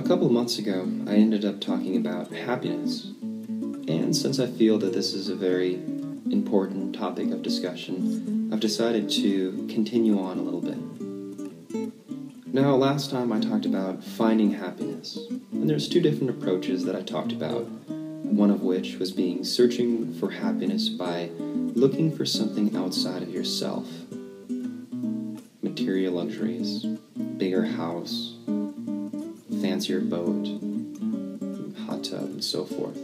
couple of months ago, I ended up talking about happiness, and since I feel that this is a very important topic of discussion, I've decided to continue on a little bit. Now, last time I talked about finding happiness, and there's two different approaches that I talked about, one of which was searching for happiness by looking for something outside of yourself. Material luxuries, bigger house, fancier boat, hot tub, and so forth.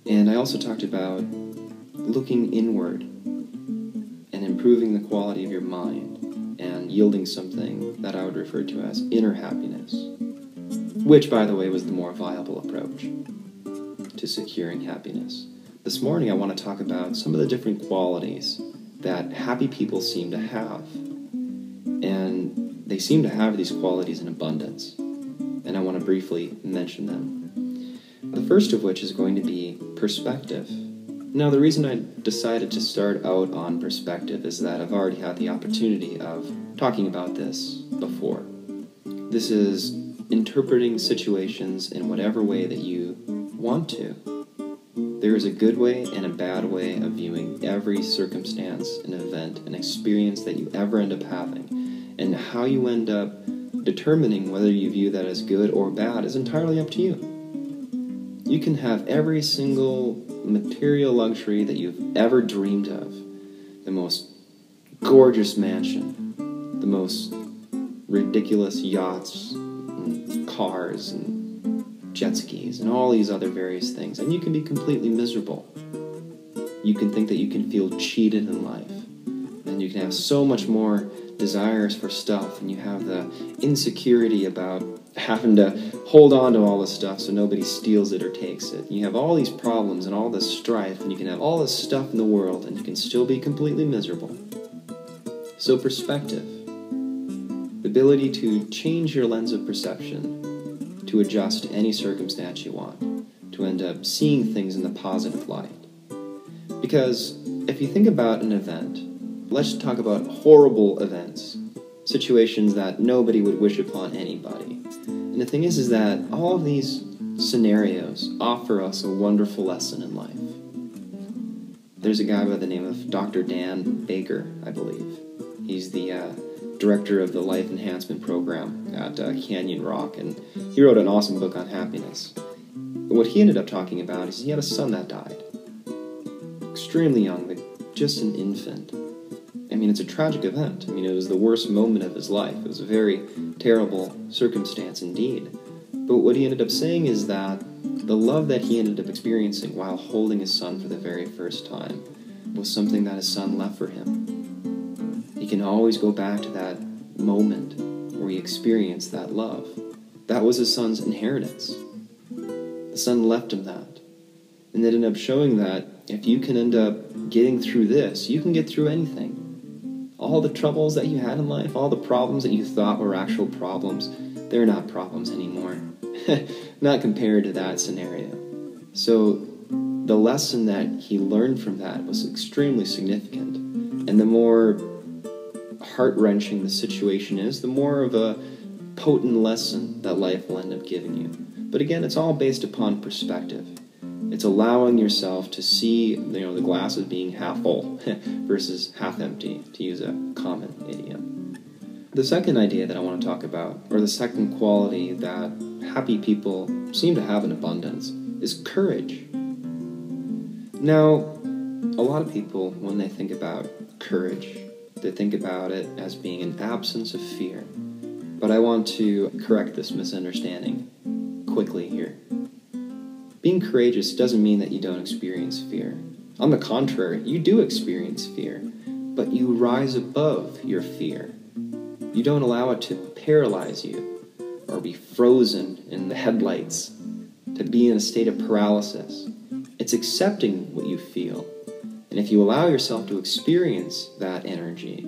And I also talked about looking inward and improving the quality of your mind and yielding something that I would refer to as inner happiness, which, by the way, was the more viable approach to securing happiness. This morning I want to talk about some of the different qualities that happy people seem to have, and they seem to have these qualities in abundance, and I want to briefly mention them. The first of which is going to be perspective. Now, the reason I decided to start out on perspective is that I've already had the opportunity of talking about this before. This is interpreting situations in whatever way that you want to. There is a good way and a bad way of viewing every circumstance, an event, an experience that you ever end up having, and how you end up determining whether you view that as good or bad is entirely up to you. You can have every single material luxury that you've ever dreamed of, the most gorgeous mansion, the most ridiculous yachts, and cars, and jet skis, and all these other various things, and you can be completely miserable. You can think that you can feel cheated in life, and you can have so much more desires for stuff, and you have the insecurity about having to hold on to all this stuff so nobody steals it or takes it. You have all these problems and all this strife, and you can have all this stuff in the world, and you can still be completely miserable. So perspective, the ability to change your lens of perception, to adjust to any circumstance you want, to end up seeing things in the positive light. Because if you think about an event, let's talk about horrible events, situations that nobody would wish upon anybody. And the thing is that all of these scenarios offer us a wonderful lesson in life. There's a guy by the name of Dr. Dan Baker, I believe. He's the director of the Life Enhancement Program at Canyon Rock, and he wrote an awesome book on happiness. But what he ended up talking about is he had a son that died. Extremely young, just an infant. I mean, it's a tragic event. I mean, it was the worst moment of his life. It was a very terrible circumstance indeed. But what he ended up saying is that the love that he ended up experiencing while holding his son for the very first time was something that his son left for him. He can always go back to that moment where he experienced that love. That was his son's inheritance. The son left him that. And it ended up showing that if you can end up getting through this, you can get through anything. All the troubles that you had in life, all the problems that you thought were actual problems, they're not problems anymore. Not compared to that scenario. So the lesson that he learned from that was extremely significant. And the more heart-wrenching the situation is, the more of a potent lesson that life will end up giving you. But again, it's all based upon perspective. It's allowing yourself to see, the glass as being half full versus half empty, to use a common idiom. The second idea that I want to talk about, or the second quality that happy people seem to have in abundance, is courage. Now, a lot of people, when they think about courage, they think about it as being an absence of fear. But I want to correct this misunderstanding quickly here. Being courageous doesn't mean that you don't experience fear. On the contrary, you do experience fear, but you rise above your fear. You don't allow it to paralyze you or be frozen in the headlights, to be in a state of paralysis. It's accepting what you feel. And if you allow yourself to experience that energy,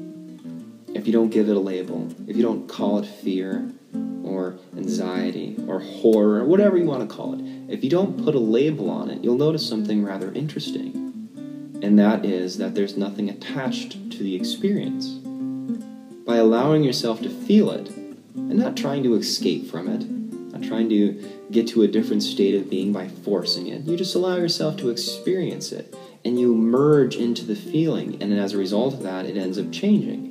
if you don't give it a label, if you don't call it fear or anxiety or horror or whatever you want to call it, if you don't put a label on it, you'll notice something rather interesting. And that is that there's nothing attached to the experience. By allowing yourself to feel it, and not trying to escape from it, not trying to get to a different state of being by forcing it. You just allow yourself to experience it, and you merge into the feeling, and as a result of that, it ends up changing.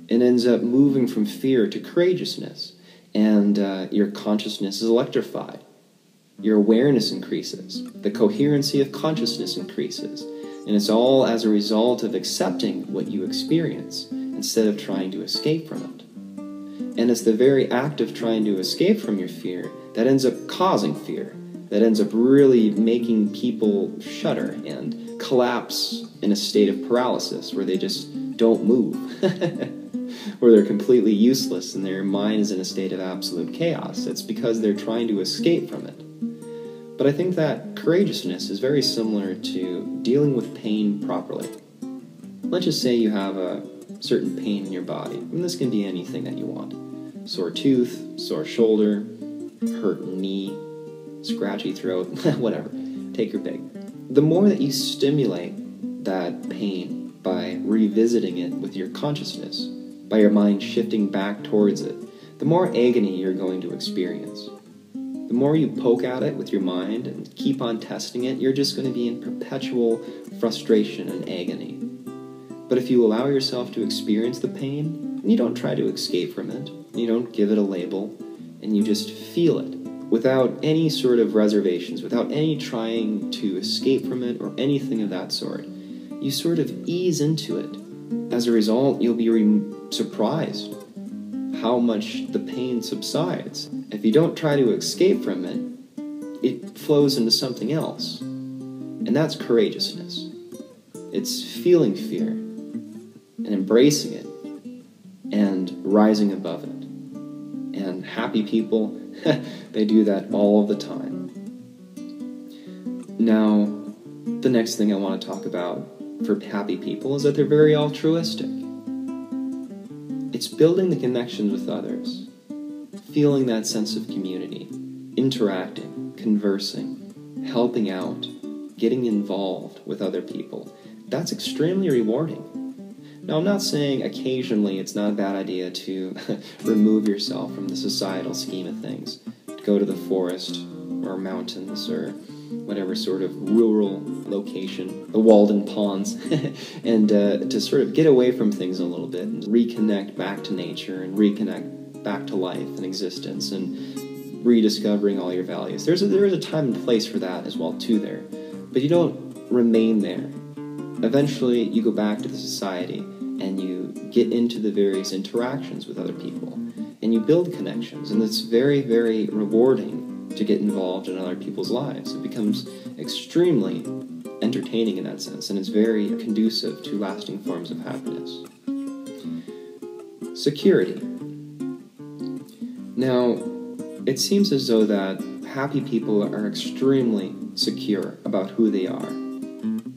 It ends up moving from fear to courageousness, and your consciousness is electrified. Your awareness increases. The coherency of consciousness increases. And it's all as a result of accepting what you experience instead of trying to escape from it. And it's the very act of trying to escape from your fear that ends up causing fear, that ends up really making people shudder and collapse in a state of paralysis where they just don't move, where they're completely useless and their mind is in a state of absolute chaos. It's because they're trying to escape from it. But I think that courageousness is very similar to dealing with pain properly. Let's just say you have a certain pain in your body, and this can be anything that you want. Sore tooth, sore shoulder, hurt knee, scratchy throat, whatever. Take your pick. The more that you stimulate that pain by revisiting it with your consciousness, by your mind shifting back towards it, the more agony you're going to experience. The more you poke at it with your mind and keep on testing it, you're just going to be in perpetual frustration and agony. But if you allow yourself to experience the pain, and you don't try to escape from it, you don't give it a label, and you just feel it without any sort of reservations, without any trying to escape from it or anything of that sort, you sort of ease into it. As a result, you'll be surprised how much the pain subsides. If you don't try to escape from it, it flows into something else. And that's courageousness. It's feeling fear and embracing it and rising above it. And happy people, they do that all the time. Now, the next thing I want to talk about for happy people is that they're very altruistic. It's building the connections with others, feeling that sense of community, interacting, conversing, helping out, getting involved with other people. That's extremely rewarding. Now, I'm not saying occasionally it's not a bad idea to remove yourself from the societal scheme of things, to go to the forest or mountains or whatever sort of rural location, the Walden Ponds, and to sort of get away from things a little bit and reconnect back to nature and reconnect back to life and existence and rediscovering all your values. There is a time and place for that as well too there, but you don't remain there. Eventually you go back to the society and you get into the various interactions with other people and you build connections, and it's very, very rewarding to get involved in other people's lives. It becomes extremely entertaining in that sense, and it's very conducive to lasting forms of happiness. Security. Now, it seems as though that happy people are extremely secure about who they are,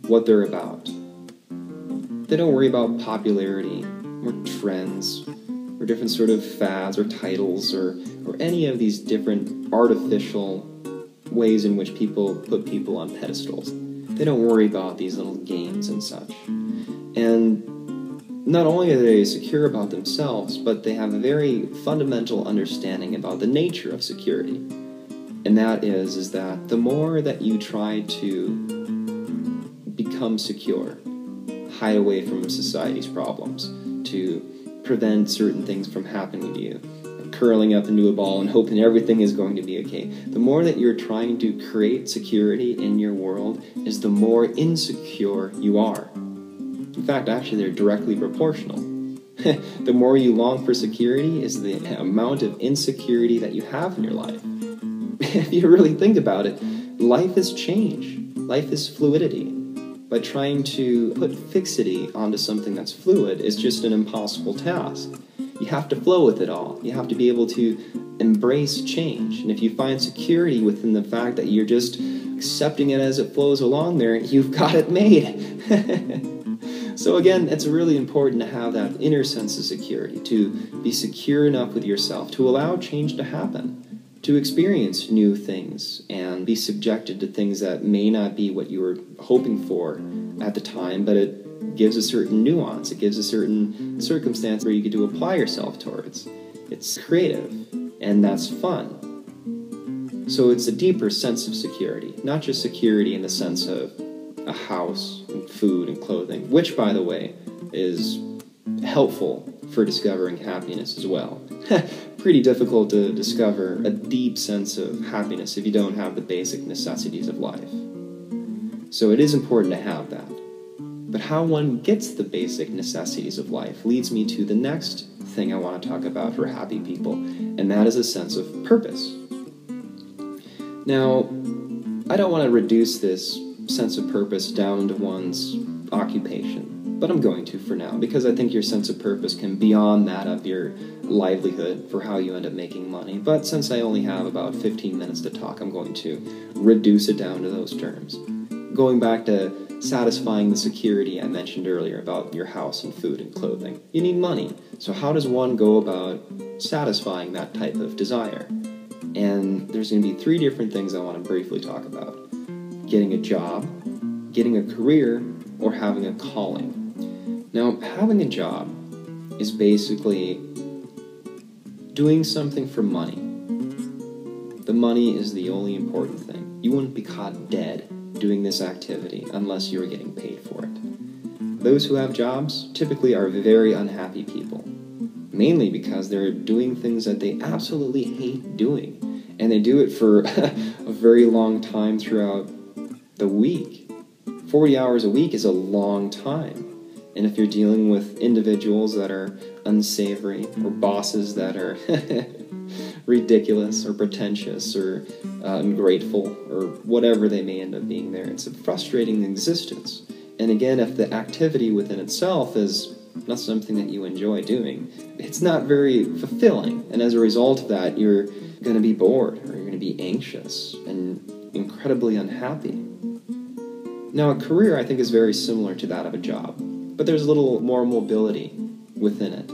what they're about. They don't worry about popularity or trends or different sort of fads or titles or any of these different artificial ways in which people put people on pedestals. They don't worry about these little games and such. And not only are they secure about themselves, but they have a very fundamental understanding about the nature of security. And that is that the more that you try to become secure, hide away from society's problems, to prevent certain things from happening to you, curling up into a ball and hoping everything is going to be okay. The more that you're trying to create security in your world is the more insecure you are. In fact, actually, they're directly proportional. The more you long for security is the amount of insecurity that you have in your life. If you really think about it, life is change. Life is fluidity. By trying to put fixity onto something that's fluid is just an impossible task. You have to flow with it all. You have to be able to embrace change. And if you find security within the fact that you're just accepting it as it flows along there, you've got it made. So again, it's really important to have that inner sense of security, to be secure enough with yourself, to allow change to happen, to experience new things and be subjected to things that may not be what you were hoping for at the time, but it gives a certain nuance, it gives a certain circumstance where you get to apply yourself towards. It's creative, and that's fun. So it's a deeper sense of security, not just security in the sense of a house and food and clothing, which, by the way, is helpful for discovering happiness as well. Pretty difficult to discover a deep sense of happiness if you don't have the basic necessities of life. So it is important to have that. But how one gets the basic necessities of life leads me to the next thing I want to talk about for happy people, and that is a sense of purpose. Now, I don't want to reduce this sense of purpose down to one's occupation, but I'm going to for now, because I think your sense of purpose can be beyond that of your livelihood for how you end up making money. But since I only have about 15 minutes to talk, I'm going to reduce it down to those terms. Going back to satisfying the security I mentioned earlier about your house and food and clothing. You need money. So how does one go about satisfying that type of desire? And there's going to be 3 different things I want to briefly talk about. Getting a job, getting a career, or having a calling. Now, having a job is basically doing something for money. The money is the only important thing. You wouldn't be caught dead doing this activity unless you were getting paid for it. Those who have jobs typically are very unhappy people, mainly because they're doing things that they absolutely hate doing, and they do it for a very long time throughout the week. 40 hours a week is a long time. And if you're dealing with individuals that are unsavory, or bosses that are ridiculous or pretentious or ungrateful or whatever they may end up being there, it's a frustrating existence. And again, if the activity within itself is not something that you enjoy doing, it's not very fulfilling. And as a result of that, you're going to be bored, or you're going to be anxious and incredibly unhappy. Now, a career, I think, is very similar to that of a job, but there's a little more mobility within it.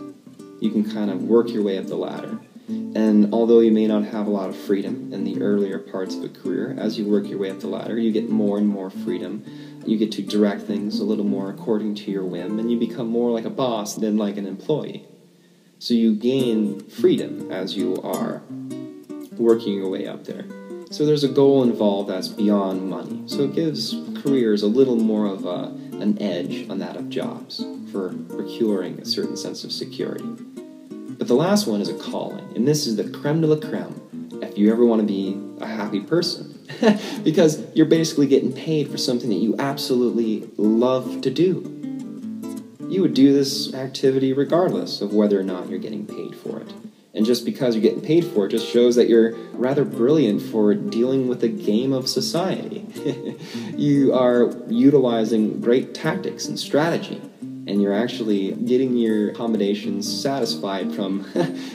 You can kind of work your way up the ladder. And although you may not have a lot of freedom in the earlier parts of a career, as you work your way up the ladder, you get more and more freedom. You get to direct things a little more according to your whim, and you become more like a boss than like an employee. So you gain freedom as you are working your way up there. So there's a goal involved that's beyond money. So it gives careers a little more of an edge on that of jobs for procuring a certain sense of security. But the last one is a calling, and this is the creme de la creme if you ever want to be a happy person. Because you're basically getting paid for something that you absolutely love to do. You would do this activity regardless of whether or not you're getting paid for it. And just because you're getting paid for it just shows that you're rather brilliant for dealing with the game of society. You are utilizing great tactics and strategy, and you're actually getting your accommodations satisfied from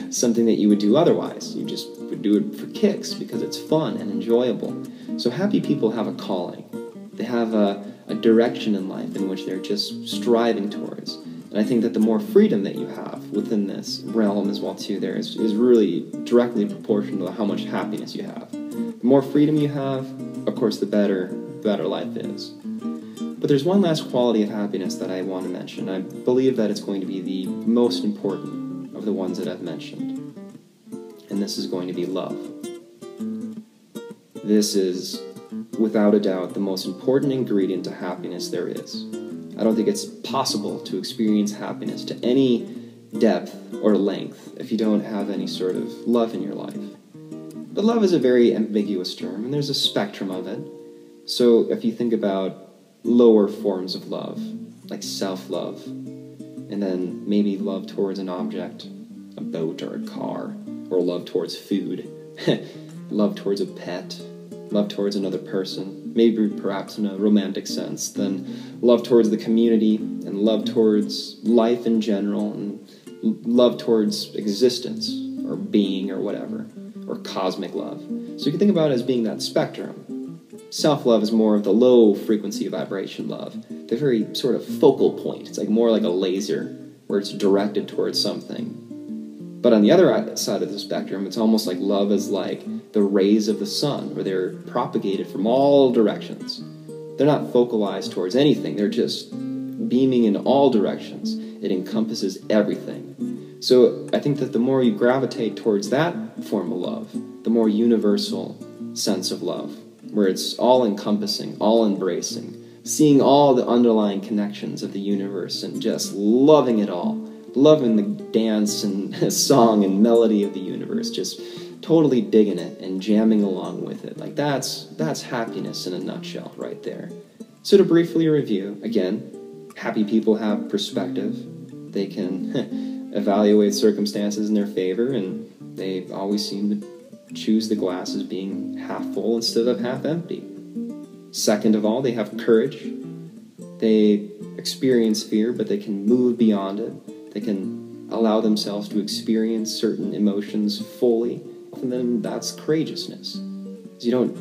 something that you would do otherwise. You just would do it for kicks because it's fun and enjoyable. So happy people have a calling. They have a direction in life in which they're just striving towards. And I think that the more freedom that you have within this realm as well too there is really directly proportional to how much happiness you have. The more freedom you have, of course, the better life is. But there's one last quality of happiness that I want to mention. I believe that it's going to be the most important of the ones that I've mentioned. And this is going to be love. This is, without a doubt, the most important ingredient to happiness there is. I don't think it's possible to experience happiness to any depth or length if you don't have any sort of love in your life. But love is a very ambiguous term, and there's a spectrum of it. So if you think about lower forms of love, like self-love, and then maybe love towards an object, a boat or a car, or love towards food, love towards a pet, love towards another person, maybe perhaps in a romantic sense, then love towards the community, and love towards life in general, and love towards existence, or being, or whatever, or cosmic love. So you can think about it as being that spectrum. Self-love is more of the low-frequency vibration love, the very sort of focal point. It's like more like a laser, where it's directed towards something. But on the other side of the spectrum, it's almost like love is like the rays of the sun, where they're propagated from all directions. They're not focalized towards anything. They're just beaming in all directions. It encompasses everything. So I think that the more you gravitate towards that form of love, the more universal sense of love, where it's all-encompassing, all-embracing, seeing all the underlying connections of the universe and just loving it all, loving the dance and song and melody of the universe, just totally digging it and jamming along with it. Like that's happiness in a nutshell right there. So to briefly review, again, happy people have perspective. They can evaluate circumstances in their favor, and they always seem to choose the glass as being half full instead of half empty. Second of all, they have courage. They experience fear, but they can move beyond it. They can allow themselves to experience certain emotions fully, and then that's courageousness. So you don't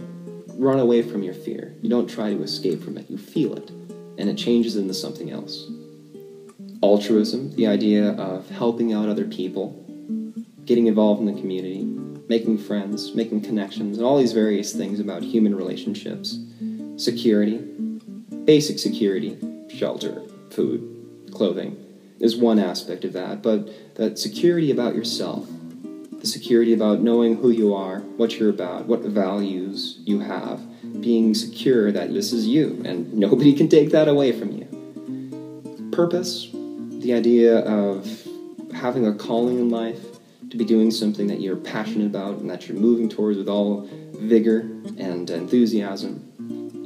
run away from your fear. You don't try to escape from it. You feel it, and it changes into something else. Altruism, the idea of helping out other people, getting involved in the community, making friends, making connections, and all these various things about human relationships. Security, basic security, shelter, food, clothing, is one aspect of that, but that security about yourself, the security about knowing who you are, what you're about, what values you have, being secure that this is you, and nobody can take that away from you. Purpose, the idea of having a calling in life, to be doing something that you're passionate about and that you're moving towards with all vigor and enthusiasm.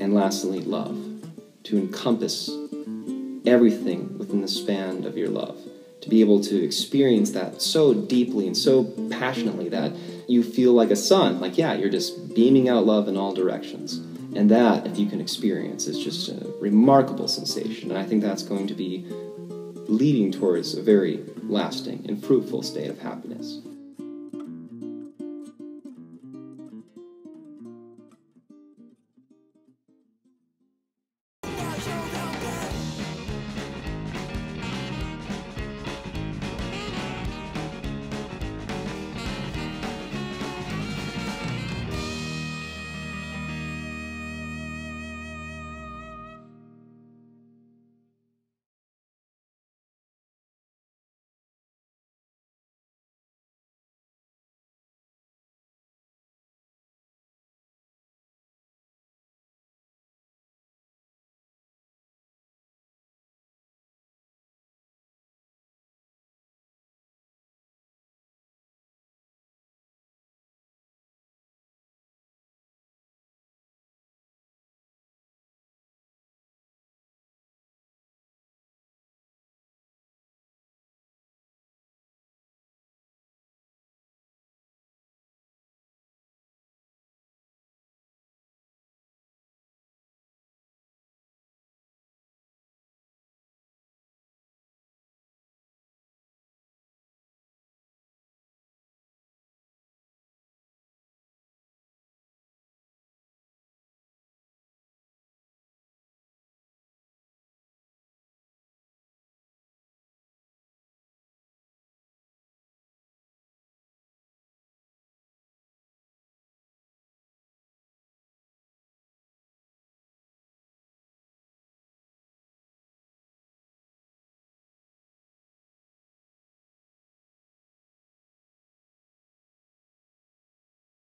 And lastly, love, to encompass everything within the span of your love, to be able to experience that so deeply and so passionately that you feel like a sun, like, yeah, you're just beaming out love in all directions. And that, if you can experience, is just a remarkable sensation. And I think that's going to be leading towards a very lasting and fruitful state of happiness.